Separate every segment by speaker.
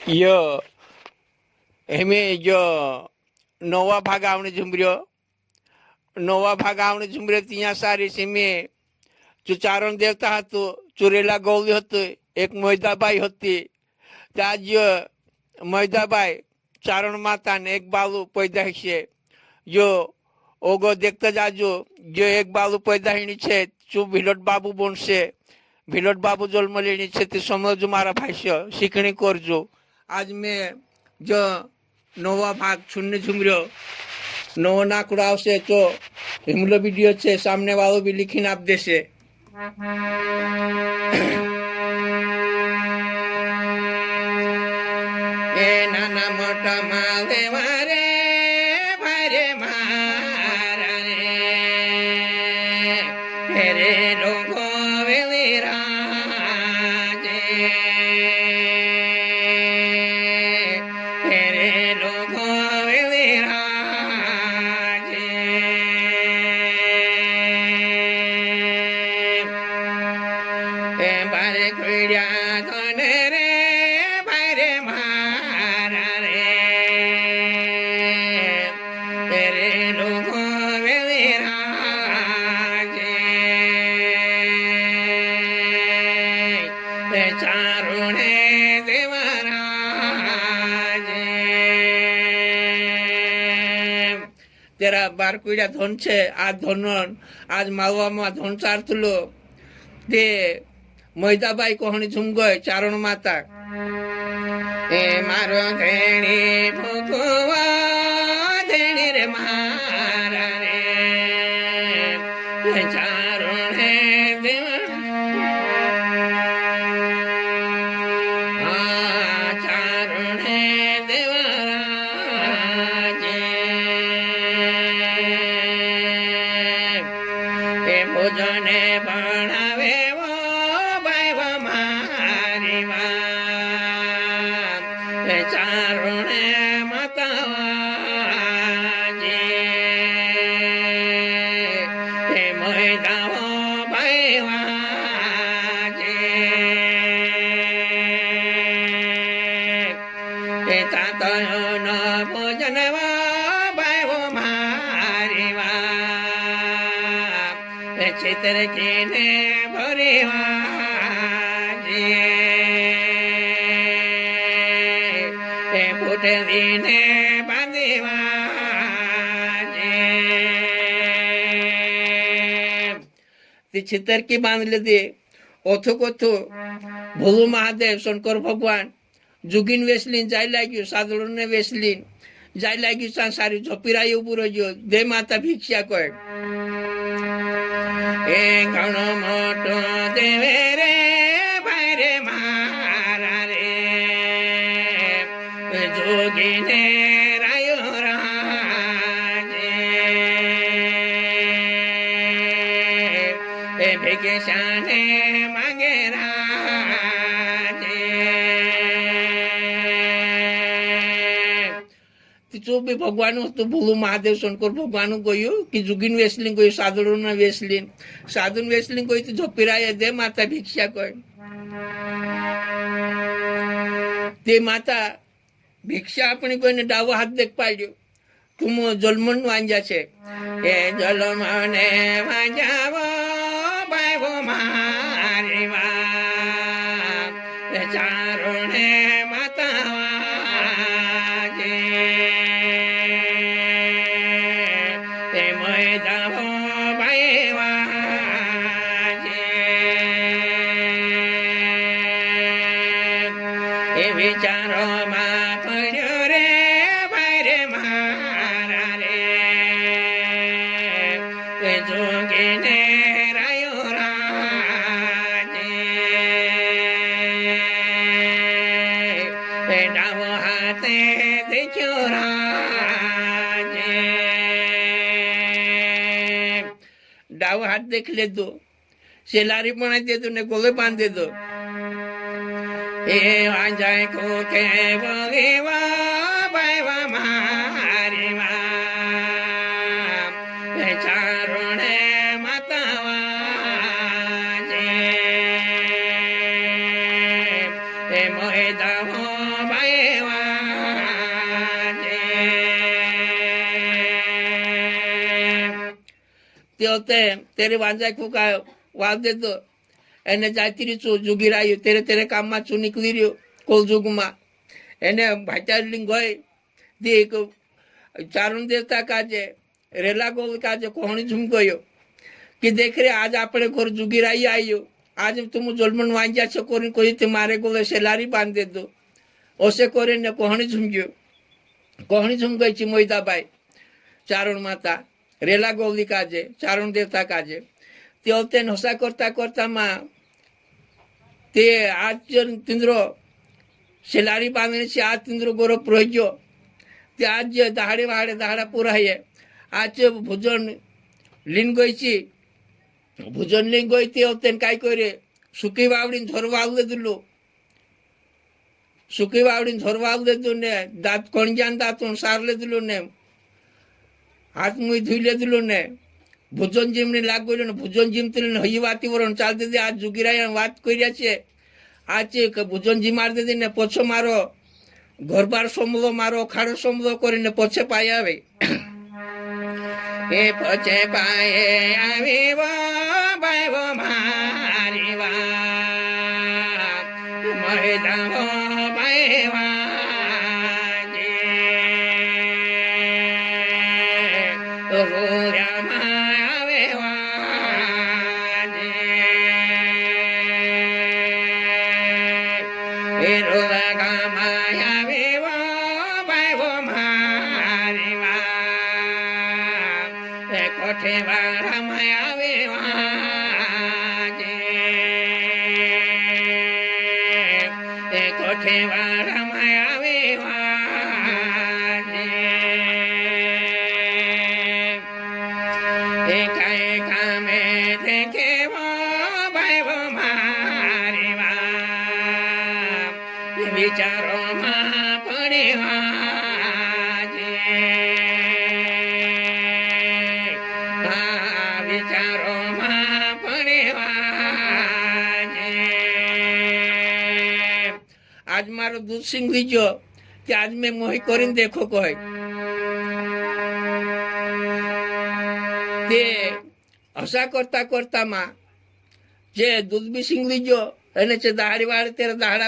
Speaker 1: य हेमे जो नवा भाग आवने झुमरियो नवा भाग आवने झुमरियो तिया सारी सिमे जो चारण देवता हतो चुरेला गौली होतो एक मैदाबाई होती त्याज मैदाबाई चारण माता ने एक बालू पैदा है जो ओगो देखता जाजो जो एक बालू पैदा है चू भिलोट बाबू बनसे भिलोट बाबू जन्म लेनी छे ते समझो मारा भाष्य शिकणी करजो आज मैं जो नवा भाग छुन्ने झुमरियो नવો નાકડો આવશે તો હિમલો વિડીયો છે સામને વાળો બી લીખીને આપ દેશે એ નાના મોટા માલે મારે ભારે મારા રે રે લોકો વેલી રાજે રે લોકો વેલી तेरा बारकुड़ा धन छे आ धन आज मालवा धन चारतलो ते मैदाबाई कहनी झुम गए चारण माता ए मारो धेणी भगवा धेणी रे मारा रे चारण देवा चारण देवा भोजने बनावे चारुणे मातावाजे हे मैदाओ भाईवाजे हे तातयो न भोजनवा भाईवो मारीवा हे चित्र किने भरीवा ने बांधीवा छितर की बांध लेते ओथो कोथो भोलू महादेव शंकर भगवान जुगिन वेसलीन जाय लाग्यो साधुरण ने वेसलीन जाय लाग्यो सारी झोपीराई उभो रह्यो दे माता भिक्षा कय ए घणो मोटो देवे रे भाई रे मारा रे जोगिने रायो राजे ए भिक्षाने मांगे राजे तिचो भी भगवान तो भोलू महादेव शंकर भगवान गयो कि जुगिन वेसलिंग गयो साधुन वेसलिंग गयो तो झोपीराय दे माता भिक्षा कय ते माता भिक्षा अपनी कोई डावो हाथ देख पाड्यो तुम जलमन वांजा छे ए जलमने वांजावो बायवो मारीवा चारुणे मातावाजे ते मैदावो बायवाजे ए विचारो मा जोगिने रायो राजे डावो हाथे देखो राजे डावो हाथ देख ले दो सेलारी बना दे दो ने गोले बांध दे दो ए वांजाए को के बोलेवा बायवा मारीवा चारुणे मातावाजे ए मैदाओ भाई તે વખતે તેરે વાંજા ફૂંકા વાવ દેતો એને જાતી રહ્યું જુગી રહ્યું તેરે કામમાં છું નીકળી રહ્યો કોલજુગમાં એને ભાચારી ગઈ તે એક ચારણ દેવતા કાજે રેલા ગોલ કાજે કોહણી ઝુમ ગયો કે દેખ રે આજ આપણે ઘર જુગી રહી આવ્યો आज तुम जोलमन वांजा छकोरी कोई ते मारे गोले सेलारी बांध दे दो ओसे कोरे ने कोहणी झुम गई ची मोहिता बाई चारण माता रेला गौली काजे चारण देवता काजे ते होते नोसा करता करता मा ते आज तिंद्रो सेलारी बांधने से आज तिंद्रो गोरो प्रोजो ते आज दहाड़े वाड़े दहाड़ा पूरा है आज भोजन लीन गई ची भोजन लिंग गई ते होते काय करे सुकी वावडी झोरवाव दिलो सुकी वावडी झोरवाव दिलो ने दात कोणजान दातून सारले दिलो ने हाथ मुई धुईले दिलो ने भोजन जिमने लाग गयो ने भोजन जिमते ने हई वाती वरण चालते दे आज जुगीराया વાત કર્યા છે आज भोजन जिमार दे ने पछो मारो घरबार समलो मारो खाड़ो समलो કરીને પછે પાય આવે એ પછે પાયે આવે बायवो मारी वात महिदावो बायवा जे रोया मायावे वाजे रोगा मायावे वो बायवो मारी वात कोठे वाला मायावे वाड़ा मायावे वाजे एका एका में देखे वो बायवो मारे वा विचारो मां पड़े वाजे विचारो मां पड़े वाजे आज मारो दूध सिंह लीजो कि आज मैं मोही करीन देखो कोई ते हसा करता करता मां जे दूध भी सिंह लीजो एने चे दाड़ी वाड़े तेरा दाड़ा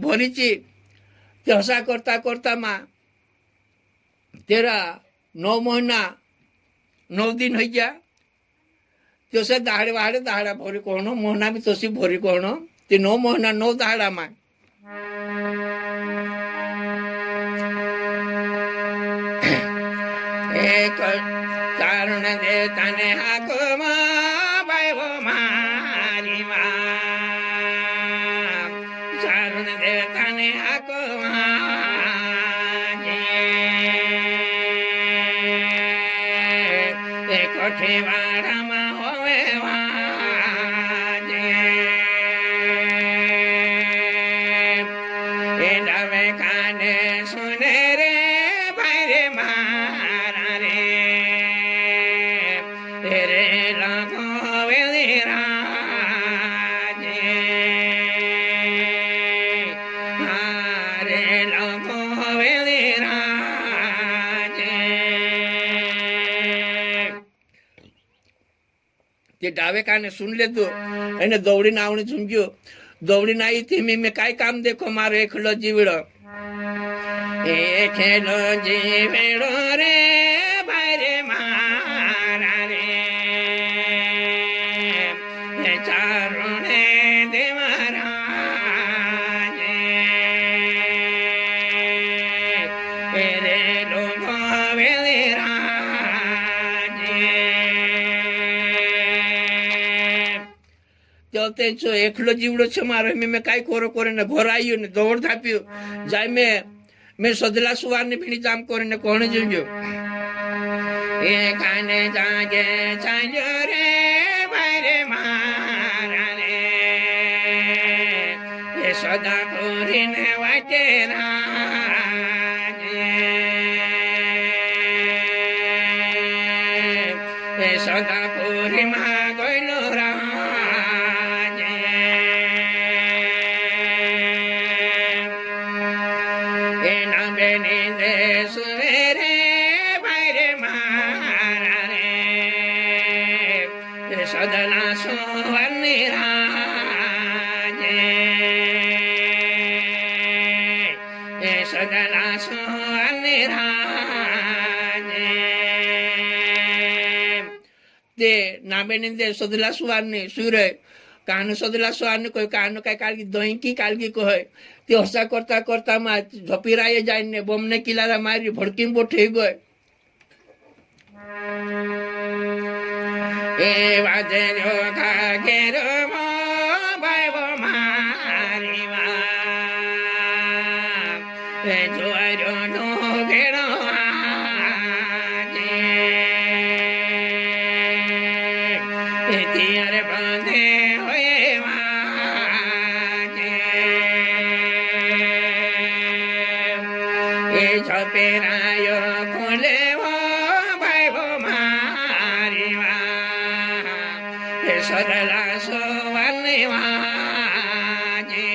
Speaker 1: भरी ची ते हसा करता करता मां तेरा 9 महीना 9 दिन हो गया तो से दाड़े वाड़े दाड़ा भरी कोणो मोहना भी तो सी भरी कोणो ते 9 महीना 9 दाड़ा मां एक कारण दे तने हाको बायवो मारी वा कारण दे तने हाको कोठे वाड़ा मा होवे वाजे ए डावे काने सुने रे भाईरे मारा रे तेरे लगो वेली राजे हारे लगो वेली राजे ते डावे काने सुन ले तो एने दौड़ी नावने झुमज्यो दौड़ी नाई थी मैं काय काम देखो मारो एकलो जीवड़ो एकलो जीवड़ो रे भाईरे मारा रे चारोने दे महाराजे रे लोगो वेले राजे जो एकलो जीवड़ो छे मारो मैं काय कोरो करे ने घर आयो ने दौड़ थाप्यो जाय मैं सदला सुवार ने भीनी जाम करे ने कोणे जोजो ए काने जागे चांजो रे भाईरे मारा रे ए सदा कोरी ने वाटे राजे ए सदा कोरी मा गोइलो सवेरे भाईरे मारा रे સદલા સોને રાજે તે નાબેની દે સદલા સુવારની સુરે કાન સદલા સુવારની કોઈ કાન કઈ કાલગી દોઈકી કાલગી કહે તે હસા કરતા કરતા માં ઝપીરાએ જઈને બોમને કિલારા મારી ભડકી બોઠી ગયો એ વાજે જો ઘેરો ભાઈ બો મારી વા એ જોયો નો ઘેરો આજે તિયારે બાંધે હોય વાજે એ ઝપેરાયો ખોલે સદલા સોવાની વાજે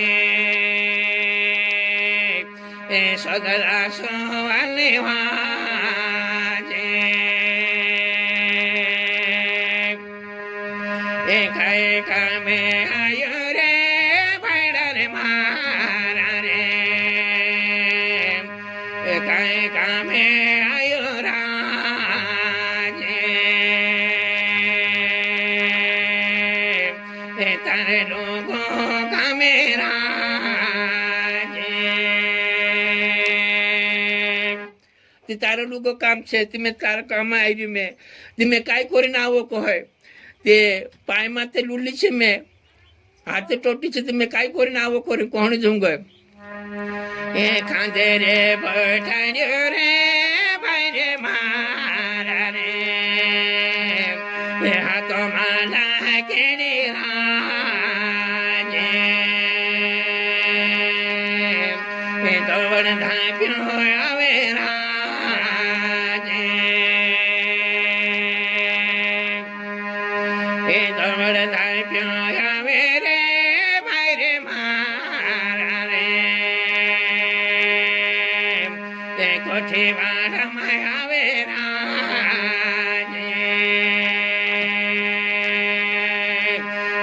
Speaker 1: એ સદલા સોવાની વાજે એ ખાય કામે આયો રે ભાઈડા રે મારા રે એ ખાય કામે આયો તારે લોકો કામેરા તારો લોકો કામ છે તમે તારા કામ આવી મેં તમે કાંઈ કરીને આવો કહે તે પાયમાં તે લૂલી છે મેં હાથે ટોટી છે તમે કાંઈ કરીને આવો કરી કોણ જવું ગયો એ ખાંધે રે બઠાડ્યો રે ભાઈ રે મારા રે હાથો માલા કેડી દોડ ધાપ્યો આવે રાજે એ દોડ ધાપ્યો આવે રે ભાઈ રે મારા રે એ કોઠી વાળમાં આવે રાજે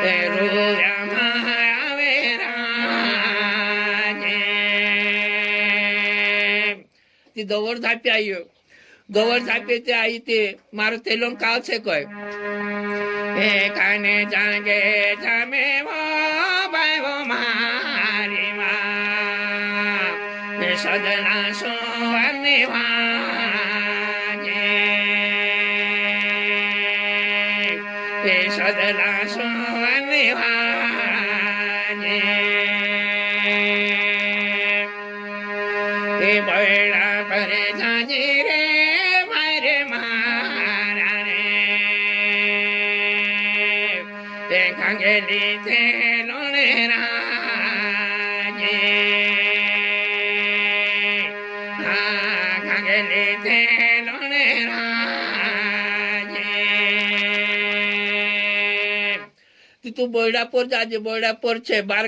Speaker 1: એ રૂયામાં આવે દવડ ધાપી આવ્યો દવડ ધાપી તે આવી તે મારો તેલો કાલ છે કોઈ એ કાને જાગે જામે ભાઈ મારી માં સદલા સોવાની વાજે એ સદલા સોવાની વાજે એ બૈડા પરે જાજી રે મારે મારા રે તે ખાંગેલી તે લોણે રાજે હા ખાંગેલી તે લોણે રાજે તું બોયડા પર જાજે બોયડા પર છે બાર